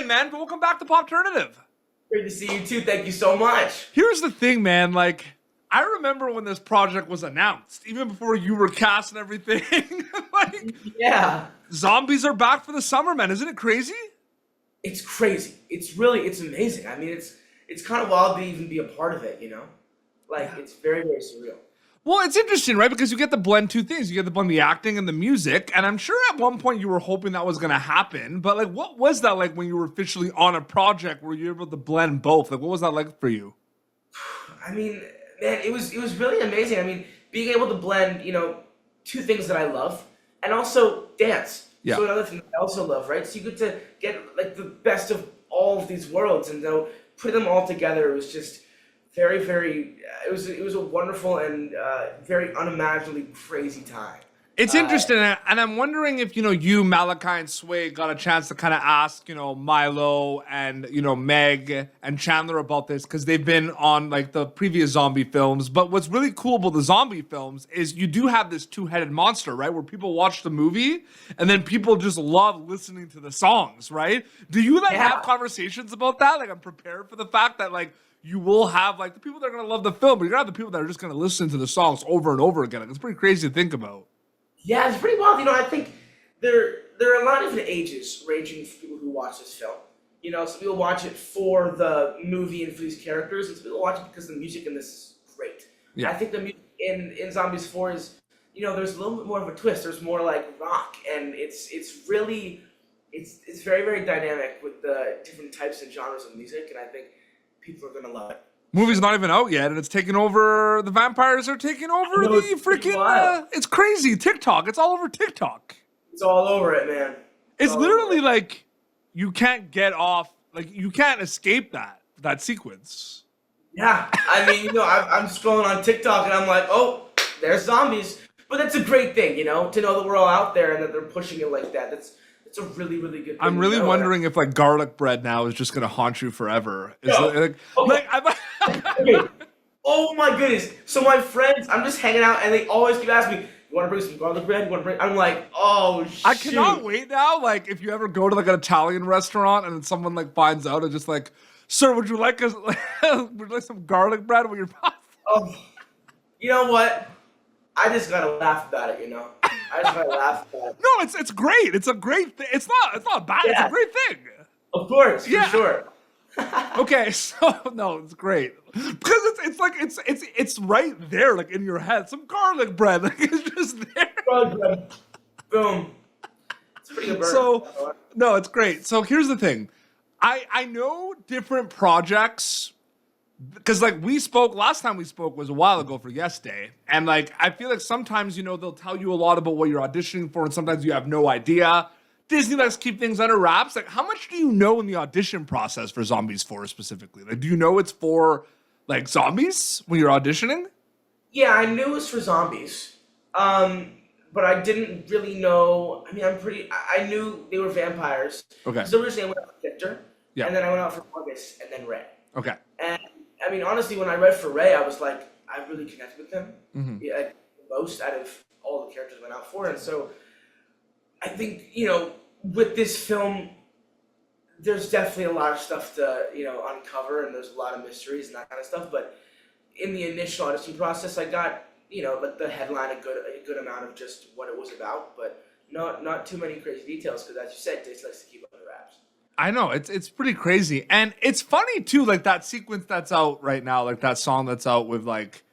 man. Welcome back to Popternative. Great to see you too. Thank you so much. Here's the thing, man. Like, I remember when this project was announced, even before you were cast and everything. Like, yeah. Zombies are back for the summer, man. Isn't it crazy? It's crazy. It's amazing. I mean, it's kind of wild to even be a part of it, you know? Like, it's very, very surreal. Well, it's interesting, right? Because you get to blend two things. You get to blend the acting and the music. And I'm sure at one point you were hoping that was going to happen. But, like, what was that like when you were officially on a project where you were able to blend both? Like, what was that like for you? I mean, man, it was really amazing. I mean, being able to blend, you know, two things that I love and also dance. Yeah. So another thing that I also love, right? So you get to get, like, the best of all of these worlds and though put them all together. It was just very, very, it was a wonderful and very unimaginably crazy time. It's interesting, and I'm wondering if, you, Malachi, and Sway got a chance to kind of ask, Milo and, Meg and Chandler about this, because they've been on, like, the previous zombie films. But what's really cool about the zombie films is you do have this two-headed monster, right, where people watch the movie, and then people just love listening to the songs, right? Do you, have conversations about that? Like, I'm prepared for the fact that, like, you will have, like, the people that are going to love the film, but you're going to have the people that are just going to listen to the songs over and over again. Like, it's pretty crazy to think about. Yeah, it's pretty wild. I think there are a lot of different ages ranging for people who watch this film. Some people watch it for the movie and for these characters, and some people watch it because the music in this is great. Yeah. I think the music in Zombies 4 is, there's a little bit more of a twist. There's more like rock, and it's very, very dynamic with the different types and genres of music, and I think people are gonna love it. Movie's not even out yet, and it's taking over. The vampires are taking over the freaking. It's crazy. TikTok. It's all over TikTok. It's all over it, man. It's literally like you can't get off. Like you can't escape that sequence. Yeah, I mean, I'm scrolling on TikTok and I'm like, oh, there's zombies. But that's a great thing, to know that we're all out there and that they're pushing it like that. It's a really, really good thing. I'm really wondering if like garlic bread now is just gonna haunt you forever. Okay. Oh my goodness! So my friends, I'm just hanging out, and they always keep asking me, "You want to bring some garlic bread? You want to bring?" I'm like, "Oh shit!" I cannot wait now. Like, if you ever go to like an Italian restaurant and then someone like finds out and just like, "Sir, would you like some garlic bread with your pasta?" Oh, you know what? I just gotta laugh about it. I just gotta laugh about it. No, it's great. It's a great thing. It's not bad. Yeah. It's a great thing. Of course, for sure. Okay, so no, it's great because it's right there, like in your head. Some garlic bread, like it's just there. Garlic bread. Boom. It's pretty good burn. So no, it's great. So here's the thing, I know different projects because like last time we spoke was a while ago for Yes Day, and like I feel like sometimes they'll tell you a lot about what you're auditioning for, and sometimes you have no idea. Disney likes to keep things under wraps. Like, how much do you know in the audition process for Zombies 4 specifically? Like, do you know it's for, like, zombies when you're auditioning? Yeah, I knew it was for zombies. But I didn't really know. I mean, I knew they were vampires. Okay. So originally I went out for Victor. Yeah. And then I went out for August and then Ray. Okay. And, I mean, honestly, when I read for Ray, I was like, I really connected with him. Mm-hmm. Yeah, most out of all the characters I went out for. And so I think, with this film, there's definitely a lot of stuff to, uncover, and there's a lot of mysteries and that kind of stuff. But in the initial audition process, I got, like the headline, a good amount of just what it was about, but not too many crazy details, because as you said, Dace likes to keep under wraps. I know, it's pretty crazy. And it's funny, too, like that sequence that's out right now, like that song that's out with, like,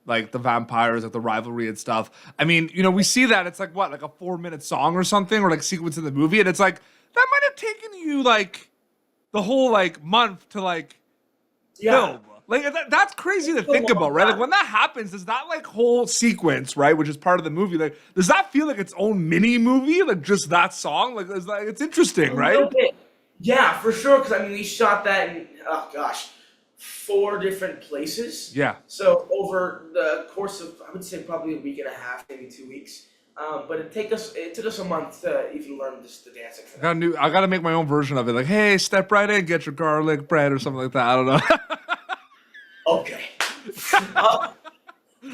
like the vampires, like the rivalry and stuff. I mean, we see that it's like what, like a 4-minute song or something, or like sequence in the movie, and it's like that might have taken you like the whole like month to like film. Like that's crazy to think about, right? Like when that happens, does that like whole sequence, right, which is part of the movie, like does that feel like its own mini movie, like just that song? Like it's interesting, right? Yeah, for sure. Because I mean, we shot that in 4 different places. Yeah. So over the course of, I would say probably a week and a half, maybe 2 weeks. But it took us a month to even learn just the dancing for that. I gotta make my own version of it. Like, hey, step right in, get your garlic bread or something like that. I don't know. Okay.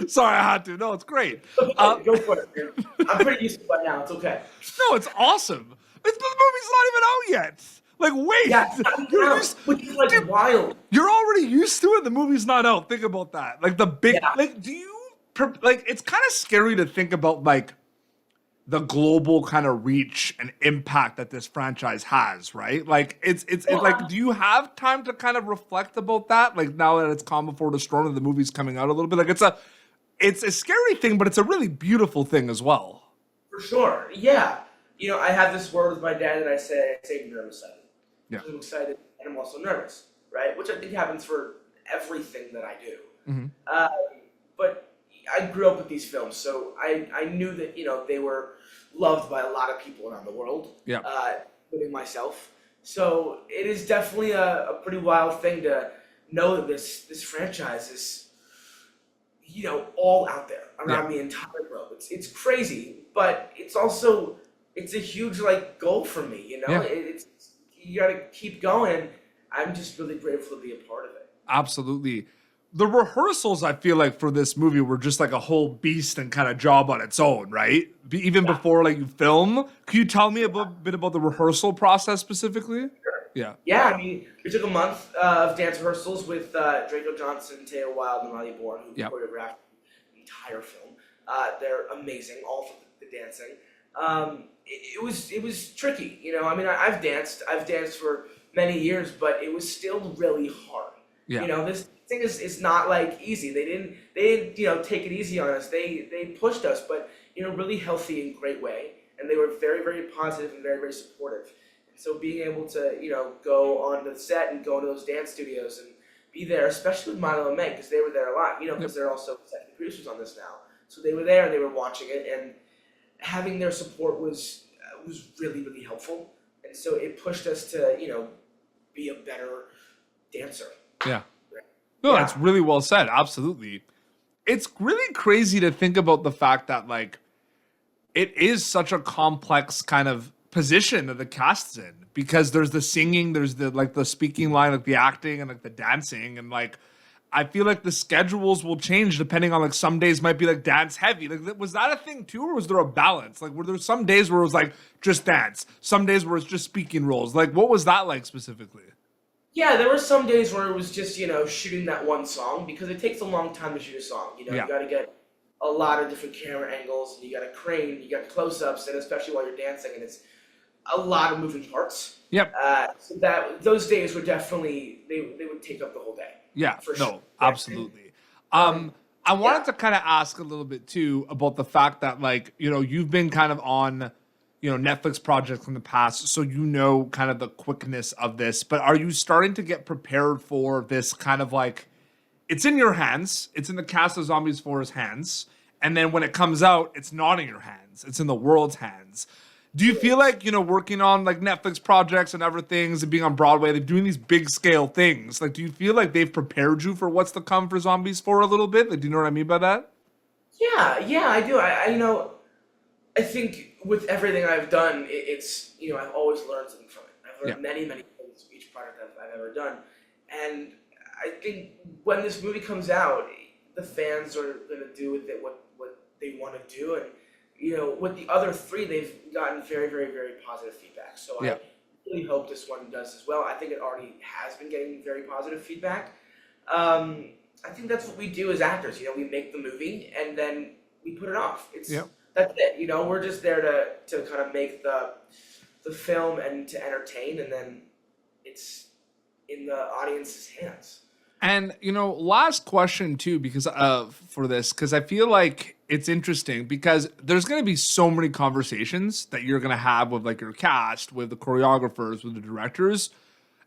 Sorry, I had to. No, it's great. Okay, go for it, man. I'm pretty used to it by now. It's okay. No, it's awesome. The movie's not even out yet. Like, wait, Yeah, you're used, which is like dude, wild. you're already used to it. The movie's not out. Think about that. Like the big, Yeah. like, like, it's kind of scary to think about like the global kind of reach and impact that this franchise has, right? Like, it's like, do you have time to kind of reflect about that? Like now that it's calm before the storm and the movie's coming out a little bit, like it's a scary thing, but it's a really beautiful thing as well. For sure. Yeah. I have this word with my dad, and I say nervous. Yeah. I'm excited, and I'm also nervous, right? Which I think happens for everything that I do. Mm-hmm. But I grew up with these films, so I knew that they were loved by a lot of people around the world, Yeah. including myself. So it is definitely a pretty wild thing to know that this franchise is all out there around the entire globe. It's crazy, but it's also it's a huge goal for me. Yeah. It's you got to keep going. I'm just really grateful to be a part of it. Absolutely. The rehearsals, I feel like, for this movie were just like a whole beast and kind of job on its own, right? Even before you film. Can you tell me a bit about the rehearsal process specifically? Sure. Yeah. Yeah, I mean, we took a month of dance rehearsals with Draco Johnson, Teo Wild, and Riley Bourne, who choreographed the entire film. They're amazing, all for the dancing. It was tricky, I mean, I've danced for many years, but it was still really hard. Yeah. This thing is not easy. They didn't take it easy on us. They pushed us, but really healthy and great way. And they were very, very positive and very, very supportive. And so being able to go on the set and go into those dance studios and be there, especially with Milo and Meg, because they were there a lot. Because they're also executive producers on this now. So they were there and they were watching it, and having their support was really, really helpful. And so it pushed us to be a better dancer. Yeah. No, that's really well said. Absolutely. It's really crazy to think about the fact that it is such a complex kind of position that the cast's in, because there's the singing, there's the speaking line, the acting, and the dancing, and I feel like the schedules will change depending on some days might be dance heavy. Was that a thing too, or was there a balance? Were there some days where it was just dance, some days where it's just speaking roles? What was that like specifically? Yeah, there were some days where it was just, shooting that one song, because it takes a long time to shoot a song. You got to get a lot of different camera angles, and you got to crane, you got close-ups, and especially while you're dancing, and it's a lot of moving parts. Yep. So those days were definitely, they would take up the whole day. Yeah, for no, sure. absolutely. I wanted to kind of ask a little bit too about the fact that you've been kind of on Netflix projects in the past, so kind of the quickness of this, but are you starting to get prepared for this kind of it's in your hands, it's in the cast of Zombies 4's hands, and then when it comes out, it's not in your hands, it's in the world's hands. Do you feel working on Netflix projects and other things and being on Broadway, they're doing these big scale things, do you feel like they've prepared you for what's to come for Zombies 4 a little bit? Do you know what I mean by that? Yeah, I do. I think with everything I've done, it's I've always learned something from it. I've learned many, many things from each project I've ever done, and I think when this movie comes out, the fans are gonna do with it what they want to do, and with the other three, they've gotten very, very, very positive feedback. So I really hope this one does as well. I think it already has been getting very positive feedback. I think that's what we do as actors. We make the movie and then we put it off. That's it. We're just there to kind of make the film and to entertain, and then it's in the audience's hands. And last question too, because for this, because I feel like it's interesting, because there's going to be so many conversations that you're going to have with your cast, with the choreographers, with the directors,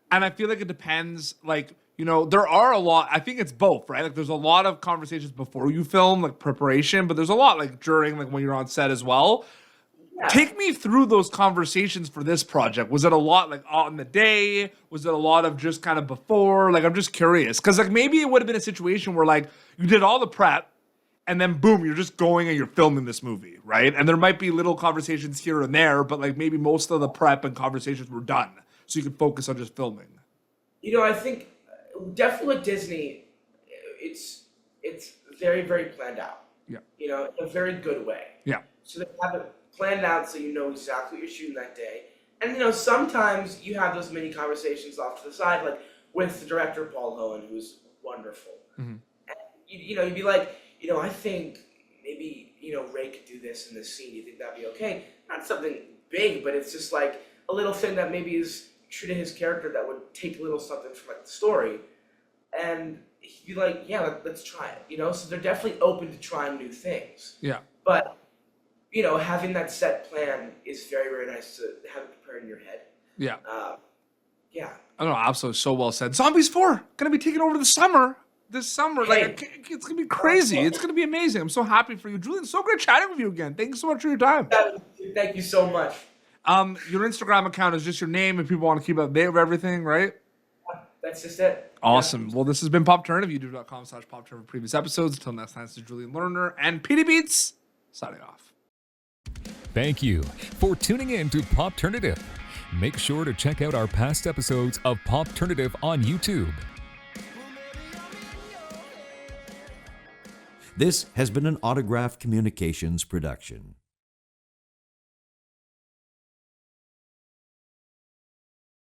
and I feel like it depends. There are a lot. I think it's both, right? There's a lot of conversations before you film, preparation, but there's a lot during, when you're on set as well. Yeah. Take me through those conversations for this project. Was it a lot on the day? Was it a lot of just kind of before? I'm just curious, because maybe it would have been a situation where you did all the prep and then boom, you're just going and you're filming this movie, right? And there might be little conversations here and there, but maybe most of the prep and conversations were done, so you could focus on just filming. I think definitely with Disney, it's very, very planned out. Yeah. In a very good way. Yeah. So they have it planned out, so exactly what you're shooting that day, And you know, sometimes you have those mini conversations off to the side, like with the director Paul Hohen, who's wonderful. Mm-hmm. And you know, you'd be like, you know, I think maybe, you know, Ray could do this in this scene. You think that'd be okay? Not something big, but it's just like a little thing that maybe is true to his character that would take a little something from like the story. And he'd be like, yeah, let's try it. You know, so they're definitely open to trying new things. Yeah. But you know, having that set plan is very, very nice to have it prepared in your head. Yeah. Yeah. I don't know, absolutely, so well said. Zombies 4 gonna be taking over this summer. It's gonna be crazy. It's gonna be amazing. I'm so happy for you, Julian. So great chatting with you again. Thank you so much for your time. Thank you so much. Your Instagram account is just your name if people want to keep up to date with everything, right? That's just it. Awesome. Yeah. Well, this has been Pop Turn. YouTube.com/PopTurn for previous episodes. Until next time, this is Julian Lerner and PD Beats signing off. Thank you for tuning in to Popternative. Make sure to check out our past episodes of Popternative on YouTube. This has been an Autograph Communications production.